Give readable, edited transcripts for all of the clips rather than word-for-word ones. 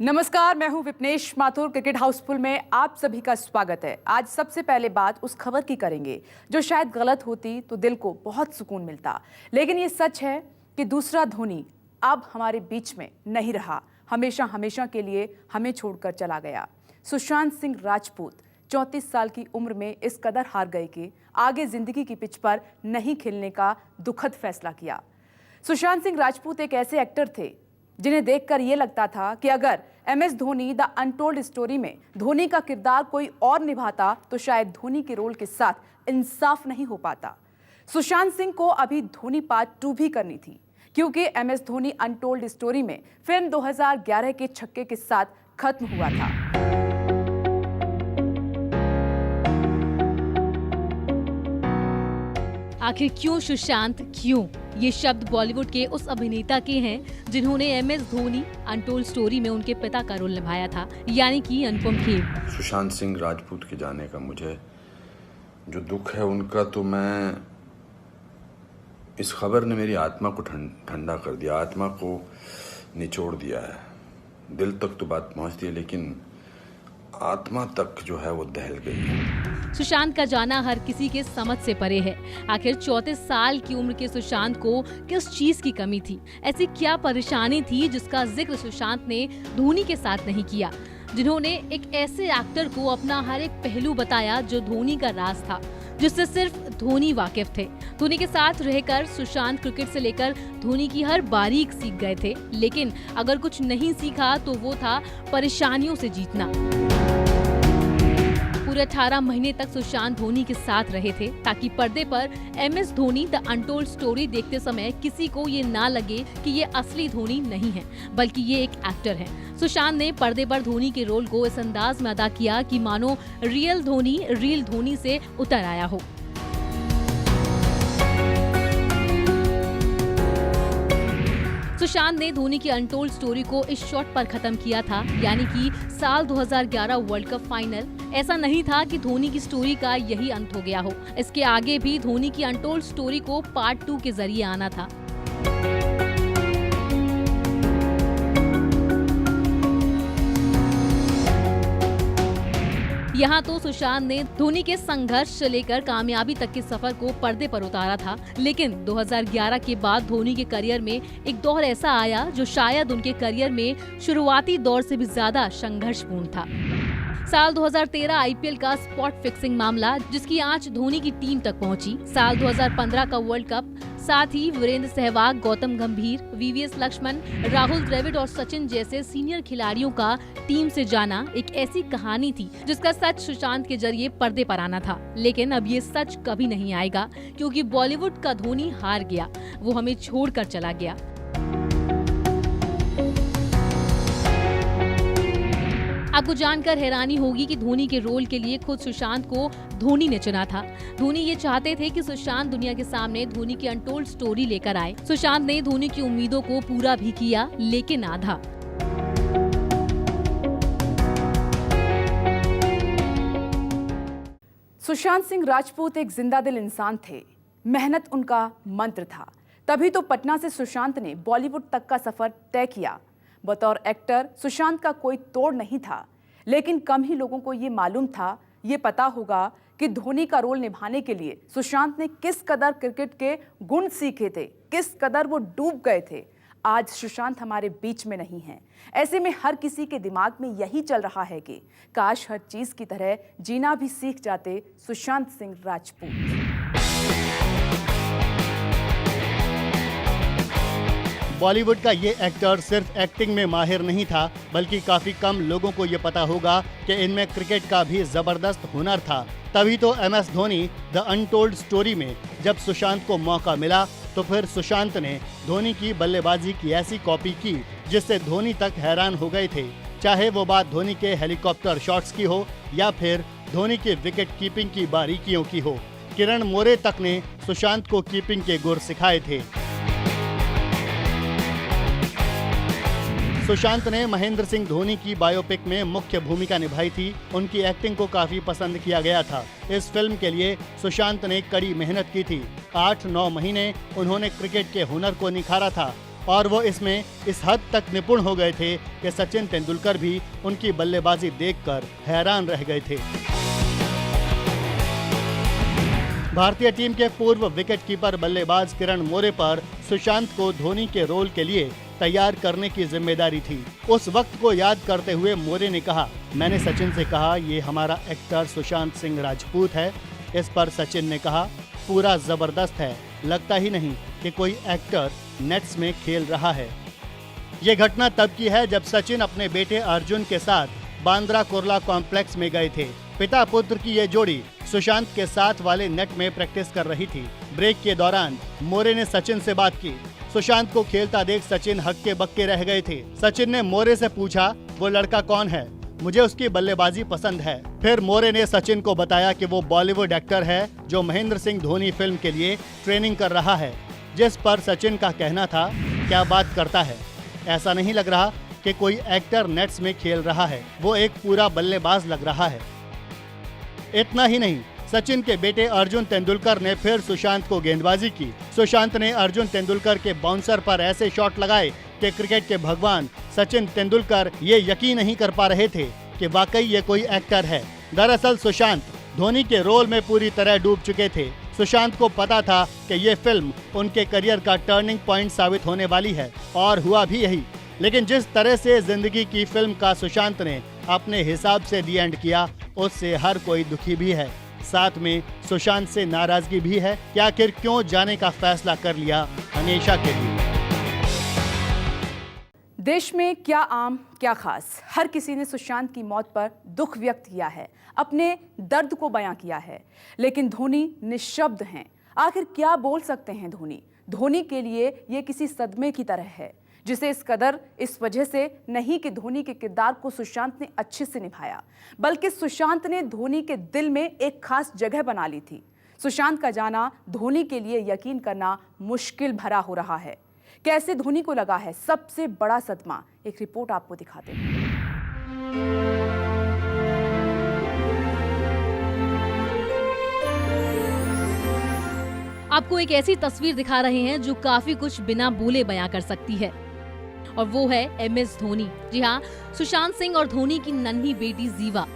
नमस्कार, मैं हूं विपनेश माथुर। क्रिकेट हाउसफुल में आप सभी का स्वागत है। आज सबसे पहले बात उस खबर की करेंगे जो शायद गलत होती तो दिल को बहुत सुकून मिलता, लेकिन ये सच है कि दूसरा धोनी अब हमारे बीच में नहीं रहा। हमेशा हमेशा के लिए हमें छोड़कर चला गया। सुशांत सिंह राजपूत 34 साल की उम्र में इस कदर हार गए कि आगे जिंदगी की पिच पर नहीं खेलने का दुखद फैसला किया। सुशांत सिंह राजपूत एक ऐसे एक्टर थे जिन्हें देखकर यह लगता था कि अगर MS Dhoni the untold story में धोनी का किरदार कोई और निभाता तो शायद धोनी के रोल के साथ इंसाफ नहीं हो पाता। सुशांत सिंह को अभी धोनी पार्ट 2 भी करनी थी, क्योंकि MS धोनी अनटोल्ड स्टोरी में फिल्म 2011 के छक्के के साथ खत्म हुआ था। आखिर क्यों सुशांत, क्यों? ये शब्द बॉलीवुड के उस अभिनेता के हैं जिन्होंने MS धोनी अनटोल्ड स्टोरी में उनके पिता का रोल निभाया था, यानी कि अनुपम खेर। सुशांत सिंह राजपूत के जाने का मुझे जो दुख है उनका, तो मैं इस खबर ने मेरी आत्मा को ठंडा कर दिया, आत्मा को निचोड़ दिया है। दिल तक तो बात पहुंचती है, लेकिन आत्मा तक जो है वो दहल गई है। सुशांत का जाना हर किसी के समझ से परे है। आखिर 34 साल की उम्र के सुशांत को किस चीज की कमी थी? ऐसी क्या परेशानी थी जिसका जिक्र सुशांत ने धोनी के साथ नहीं किया, जिन्होंने एक ऐसे एक्टर को अपना हर एक पहलू बताया जो धोनी का राज था, जिससे सिर्फ धोनी वाकिफ थे। धोनी के साथ रहकर सुशांत क्रिकेट से लेकर धोनी की हर बारीक सीख गए थे, लेकिन अगर कुछ नहीं सीखा तो वो था परेशानियों से जीतना। पूरे 18 महीने तक सुशांत धोनी के साथ रहे थे ताकि पर्दे पर MS Dhoni the untold story देखते समय किसी को ये ना लगे कि ये असली धोनी नहीं है, बल्कि ये एक एक्टर है। सुशांत ने पर्दे पर धोनी के रोल को इस अंदाज में अदा किया कि मानो रियल धोनी से उतर आया हो। सुशांत ने धोनी की अनटोल्ड स्टोरी को इस शॉट पर खत्म किया था, यानी कि साल 2011 वर्ल्ड कप फाइनल। ऐसा नहीं था कि धोनी की स्टोरी का यही अंत हो गया हो। इसके आगे भी धोनी की अनटोल्ड स्टोरी को पार्ट 2 के जरिए आना था। यहाँ तो सुशांत ने धोनी के संघर्ष से लेकर कामयाबी तक के सफर को पर्दे पर उतारा था, लेकिन 2011 के बाद धोनी के करियर में एक दौर ऐसा आया जो शायद उनके करियर में शुरुआती दौर से भी ज्यादा संघर्षपूर्ण था। साल 2013 IPL का स्पॉट फिक्सिंग मामला, जिसकी आंच धोनी की टीम तक पहुंची। साल 2015 का वर्ल्ड कप, साथ ही वीरेंद्र सहवाग, गौतम गंभीर, VVS लक्ष्मण, राहुल द्रविड़ और सचिन जैसे सीनियर खिलाड़ियों का टीम से जाना एक ऐसी कहानी थी जिसका सच सुशांत के जरिए पर्दे पर आना था। लेकिन अब ये सच कभी नहीं आएगा, क्योंकि बॉलीवुड का धोनी हार गया, वो हमें छोड़कर चला गया। आपको जानकर हैरानी होगी कि धोनी के रोल के लिए खुद सुशांत को धोनी ने चुना था। धोनी ये चाहते थे कि सुशांत दुनिया के सामने धोनी की अनटोल्ड स्टोरी लेकर आए। सुशांत ने धोनी की उम्मीदों को पूरा भी किया, लेकिन आधा। सुशांत सिंह राजपूत एक जिंदा दिल इंसान थे। मेहनत उनका मंत्र था, तभी तो पटना से सुशांत ने बॉलीवुड तक का सफर तय किया। बतौर एक्टर सुशांत का कोई तोड़ नहीं था, लेकिन कम ही लोगों को ये मालूम था, ये पता होगा कि धोनी का रोल निभाने के लिए सुशांत ने किस कदर क्रिकेट के गुण सीखे थे, किस कदर वो डूब गए थे। आज सुशांत हमारे बीच में नहीं है। ऐसे में हर किसी के दिमाग में यही चल रहा है कि काश हर चीज की तरह जीना भी सीख जाते सुशांत सिंह राजपूत। बॉलीवुड का ये एक्टर सिर्फ एक्टिंग में माहिर नहीं था, बल्कि काफी कम लोगों को ये पता होगा कि इनमें क्रिकेट का भी जबरदस्त हुनर था। तभी तो MS Dhoni the untold story में जब सुशांत को मौका मिला तो फिर सुशांत ने धोनी की बल्लेबाजी की ऐसी कॉपी की जिससे धोनी तक हैरान हो गए थे। चाहे वो बात धोनी के हेलीकॉप्टर शॉट्स की हो या फिर धोनी के विकेट कीपिंग की बारीकियों की हो। किरण मोरे तक ने सुशांत को कीपिंग के गुर सिखाए थे। सुशांत ने महेंद्र सिंह धोनी की बायोपिक में मुख्य भूमिका निभाई थी। उनकी एक्टिंग को काफी पसंद किया गया था। इस फिल्म के लिए सुशांत ने कड़ी मेहनत की थी। 8-9 महीने उन्होंने क्रिकेट के हुनर को निखारा था और वो इसमें इस हद तक निपुण हो गए थे कि सचिन तेंदुलकर भी उनकी बल्लेबाजी देखकर हैरान रह गए थे। भारतीय टीम के पूर्व विकेटकीपर बल्लेबाज किरण मोरे पर सुशांत को धोनी के रोल के लिए तैयार करने की जिम्मेदारी थी। उस वक्त को याद करते हुए मोरे ने कहा, मैंने सचिन से कहा ये हमारा एक्टर सुशांत सिंह राजपूत है। इस पर सचिन ने कहा, पूरा जबरदस्त है, लगता ही नहीं कि कोई एक्टर नेट्स में खेल रहा है। ये घटना तब की है जब सचिन अपने बेटे अर्जुन के साथ बांद्रा कुर्ला कॉम्प्लेक्स में गए थे। पिता पुत्र की ये जोड़ी सुशांत के साथ वाले नेट में प्रैक्टिस कर रही थी। ब्रेक के दौरान मोरे ने सचिन से बात की। सुशांत को खेलता देख सचिन हक्के बक्के रह गए थे। सचिन ने मोरे से पूछा, वो लड़का कौन है? मुझे उसकी बल्लेबाजी पसंद है। फिर मोरे ने सचिन को बताया कि वो बॉलीवुड एक्टर है जो महेंद्र सिंह धोनी फिल्म के लिए ट्रेनिंग कर रहा है। जिस पर सचिन का कहना था, क्या बात करता है, ऐसा नहीं लग रहा कि कोई एक्टर नेट्स में खेल रहा है, वो एक पूरा बल्लेबाज लग रहा है। इतना ही नहीं, सचिन के बेटे अर्जुन तेंदुलकर ने फिर सुशांत को गेंदबाजी की। सुशांत ने अर्जुन तेंदुलकर के बाउंसर पर ऐसे शॉट लगाए कि क्रिकेट के भगवान सचिन तेंदुलकर ये यकीन नहीं कर पा रहे थे कि वाकई ये कोई एक्टर है। दरअसल सुशांत धोनी के रोल में पूरी तरह डूब चुके थे। सुशांत को पता था कि ये फिल्म उनके करियर का टर्निंग पॉइंट साबित होने वाली है, और हुआ भी यही। लेकिन जिस तरह से जिंदगी की फिल्म का सुशांत ने अपने हिसाब से दी एंड किया, उससे हर कोई दुखी भी है। साथ में सुशांत से नाराजगी भी है कि आखिर क्यों जाने का फैसला कर लिया हमेशा के लिए। देश में क्या आम क्या खास, हर किसी ने सुशांत की मौत पर दुख व्यक्त किया है, अपने दर्द को बयां किया है। लेकिन धोनी निशब्द हैं। आखिर क्या बोल सकते हैं धोनी? धोनी के लिए ये किसी सदमे की तरह है, जिसे इस कदर इस वजह से नहीं कि धोनी के किरदार को सुशांत ने अच्छे से निभाया, बल्कि सुशांत ने धोनी के दिल में एक खास जगह बना ली थी। सुशांत का जाना धोनी के लिए यकीन करना मुश्किल भरा हो रहा है। कैसे धोनी को लगा है सबसे बड़ा सदमा, एक रिपोर्ट आपको दिखाते हैं। आपको एक ऐसी तस्वीर दिखा रहे हैं जो काफी कुछ बिना बोले बयां कर सकती है, और वो है MS धोनी। जी हाँ, सुशांत सिंह और धोनी की नन्ही बेटी जीवा।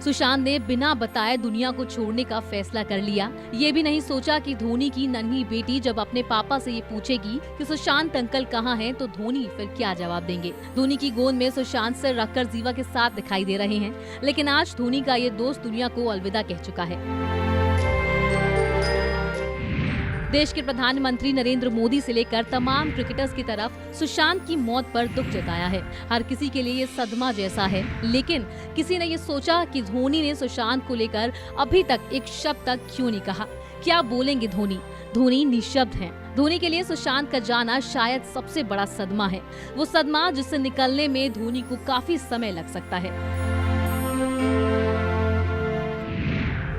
सुशांत ने बिना बताए दुनिया को छोड़ने का फैसला कर लिया। ये भी नहीं सोचा कि धोनी की नन्ही बेटी जब अपने पापा से ये पूछेगी कि सुशांत अंकल कहाँ हैं, तो धोनी फिर क्या जवाब देंगे। धोनी की गोद में सुशांत सिर रखकर जीवा के साथ दिखाई दे रहे हैं। लेकिन आज धोनी का ये दोस्त दुनिया को अलविदा कह चुका है। देश के प्रधानमंत्री नरेंद्र मोदी से लेकर तमाम क्रिकेटर्स की तरफ सुशांत की मौत पर दुख जताया है। हर किसी के लिए ये सदमा जैसा है, लेकिन किसी ने ये सोचा कि धोनी ने सुशांत को लेकर अभी तक एक शब्द तक क्यों नहीं कहा। क्या बोलेंगे धोनी? धोनी निशब्द हैं। धोनी के लिए सुशांत का जाना शायद सबसे बड़ा सदमा है, वो सदमा जिससे निकलने में धोनी को काफी समय लग सकता है।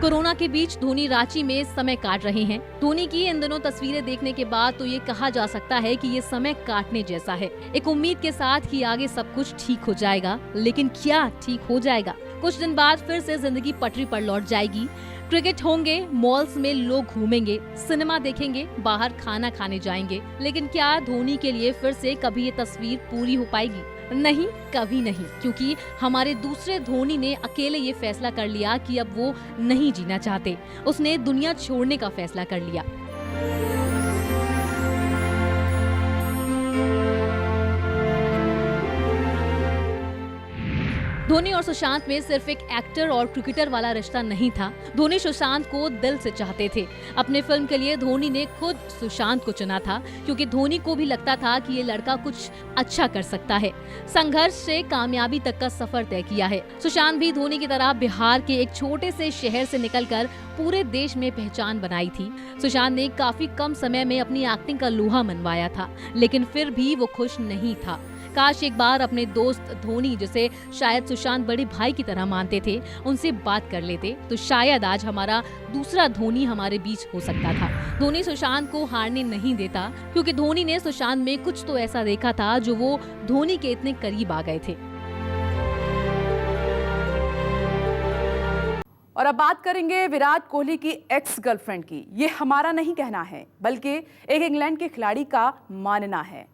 कोरोना के बीच धोनी रांची में समय काट रहे हैं। धोनी की इन दिनों तस्वीरें देखने के बाद तो ये कहा जा सकता है कि ये समय काटने जैसा है, एक उम्मीद के साथ कि आगे सब कुछ ठीक हो जाएगा। लेकिन क्या ठीक हो जाएगा? कुछ दिन बाद फिर से जिंदगी पटरी पर लौट जाएगी। क्रिकेट होंगे, मॉल्स में लोग घूमेंगे, सिनेमा देखेंगे, बाहर खाना खाने जाएंगे। लेकिन क्या धोनी के लिए फिर से कभी ये तस्वीर पूरी हो पाएगी? नहीं, कभी नहीं, क्योंकि हमारे दूसरे धोनी ने अकेले ये फैसला कर लिया कि अब वो नहीं जीना चाहते। उसने दुनिया छोड़ने का फैसला कर लिया। धोनी और सुशांत में सिर्फ एक एक्टर और क्रिकेटर वाला रिश्ता नहीं था। धोनी सुशांत को दिल से चाहते थे। अपने फिल्म के लिए धोनी ने खुद सुशांत को चुना था, क्योंकि धोनी को भी लगता था कि ये लड़का कुछ अच्छा कर सकता है। संघर्ष से कामयाबी तक का सफर तय किया है। सुशांत भी धोनी की तरह बिहार के एक छोटे से शहर से निकलकर पूरे देश में पहचान बनाई थी। सुशांत ने काफी कम समय में अपनी एक्टिंग का लोहा मनवाया था, लेकिन फिर भी वो खुश नहीं था। काश एक बार अपने दोस्त धोनी, जिसे शायद सुशांत बड़े भाई की तरह मानते थे, उनसे बात कर लेते तो शायद आज हमारा दूसरा धोनी हमारे बीच हो सकता था। धोनी सुशांत को हारने नहीं देता, क्योंकि धोनी ने सुशांत में कुछ तो ऐसा देखा था जो वो धोनी के इतने करीब आ गए थे। और अब बात करेंगे विराट कोहली की एक्स गर्लफ्रेंड की। ये हमारा नहीं कहना है, बल्कि एक इंग्लैंड के खिलाड़ी का मानना है।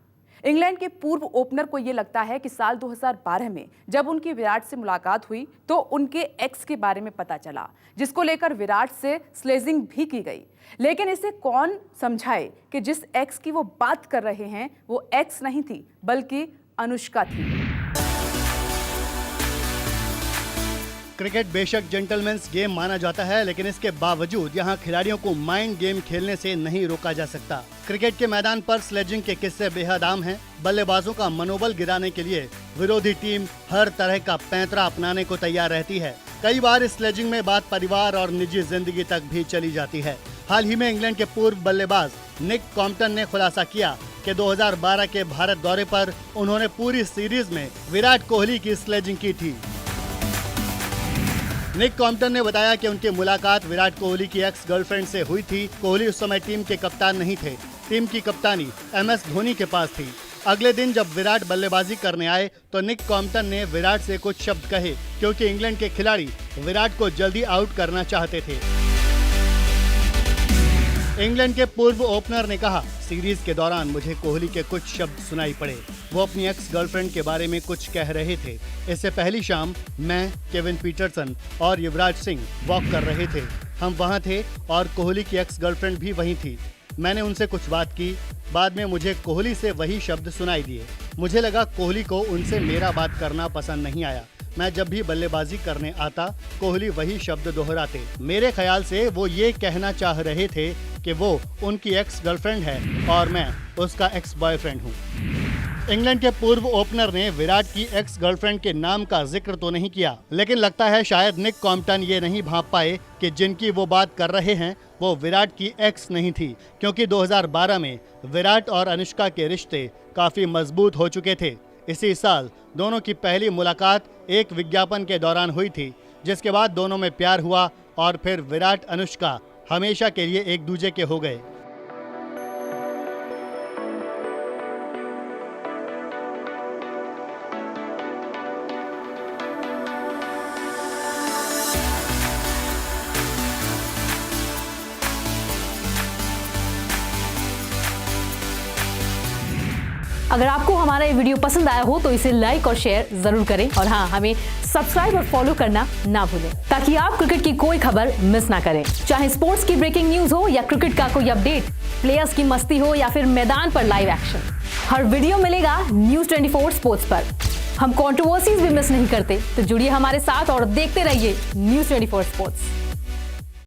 इंग्लैंड के पूर्व ओपनर को ये लगता है कि साल 2012 में जब उनकी विराट से मुलाकात हुई तो उनके एक्स के बारे में पता चला, जिसको लेकर विराट से स्लेजिंग भी की गई। लेकिन इसे कौन समझाए कि जिस एक्स की वो बात कर रहे हैं वो एक्स नहीं थी बल्कि अनुष्का थी। क्रिकेट बेशक जेंटलमैन्स गेम माना जाता है, लेकिन इसके बावजूद यहाँ खिलाड़ियों को माइंड गेम खेलने से नहीं रोका जा सकता। क्रिकेट के मैदान पर स्लेजिंग के किस्से बेहद आम हैं। बल्लेबाजों का मनोबल गिराने के लिए विरोधी टीम हर तरह का पैंतरा अपनाने को तैयार रहती है। कई बार इस स्लेजिंग में बात परिवार और निजी जिंदगी तक भी चली जाती है। हाल ही में इंग्लैंड के पूर्व बल्लेबाज निक कॉम्पटन ने खुलासा किया कि 2012 के भारत दौरे पर उन्होंने पूरी सीरीज में विराट कोहली की स्लेजिंग की थी। निक कॉम्पटन ने बताया कि उनकी मुलाकात विराट कोहली की एक्स गर्लफ्रेंड से हुई थी। कोहली उस समय टीम के कप्तान नहीं थे। टीम की कप्तानी MS धोनी के पास थी। अगले दिन जब विराट बल्लेबाजी करने आए तो निक कॉम्पटन ने विराट से कुछ शब्द कहे, क्योंकि इंग्लैंड के खिलाड़ी विराट को जल्दी आउट करना चाहते थे। इंग्लैंड के पूर्व ओपनर ने कहा, सीरीज के दौरान मुझे कोहली के कुछ शब्द सुनाई पड़े। वो अपनी एक्स गर्लफ्रेंड के बारे में कुछ कह रहे थे। इससे पहली शाम मैं, केविन पीटरसन और युवराज सिंह वॉक कर रहे थे। हम वहाँ थे और कोहली की एक्स गर्लफ्रेंड भी वहीं थी। मैंने उनसे कुछ बात की। बाद में मुझे कोहली से वही शब्द सुनाई दिए। मुझे लगा कोहली को उनसे मेरा बात करना पसंद नहीं आया। मैं जब भी बल्लेबाजी करने आता कोहली वही शब्द दोहराते। मेरे ख्याल से वो ये कहना चाह रहे थे कि वो उनकी एक्स गर्लफ्रेंड है और मैं उसका एक्स बॉयफ्रेंड हूँ। इंग्लैंड के पूर्व ओपनर ने विराट की एक्स गर्लफ्रेंड के नाम का जिक्र तो नहीं किया, लेकिन लगता है शायद निक कॉम्पटन ये नहीं भांप पाए कि जिनकी वो बात कर रहे हैं वो विराट की एक्स नहीं थी, क्योंकि 2012 में विराट और अनुष्का के रिश्ते काफी मजबूत हो चुके थे। इसी साल दोनों की पहली मुलाकात एक विज्ञापन के दौरान हुई थी, जिसके बाद दोनों में प्यार हुआ और फिर विराट अनुष्का हमेशा के लिए एक दूजे के हो गए। अगर आपको हमारा ये वीडियो पसंद आया हो तो इसे लाइक और शेयर जरूर करें और हाँ, हमें सब्सक्राइब और फॉलो करना ना भूलें, ताकि आप क्रिकेट की कोई खबर मिस ना करें। चाहे स्पोर्ट्स की ब्रेकिंग न्यूज हो या क्रिकेट का कोई अपडेट, प्लेयर्स की मस्ती हो या फिर मैदान पर लाइव एक्शन, हर वीडियो मिलेगा न्यूज़ 24 स्पोर्ट्स पर। हम कंट्रोवर्सीज भी मिस नहीं करते, तो जुड़िए हमारे साथ और देखते रहिए न्यूज़ 24 स्पोर्ट्स।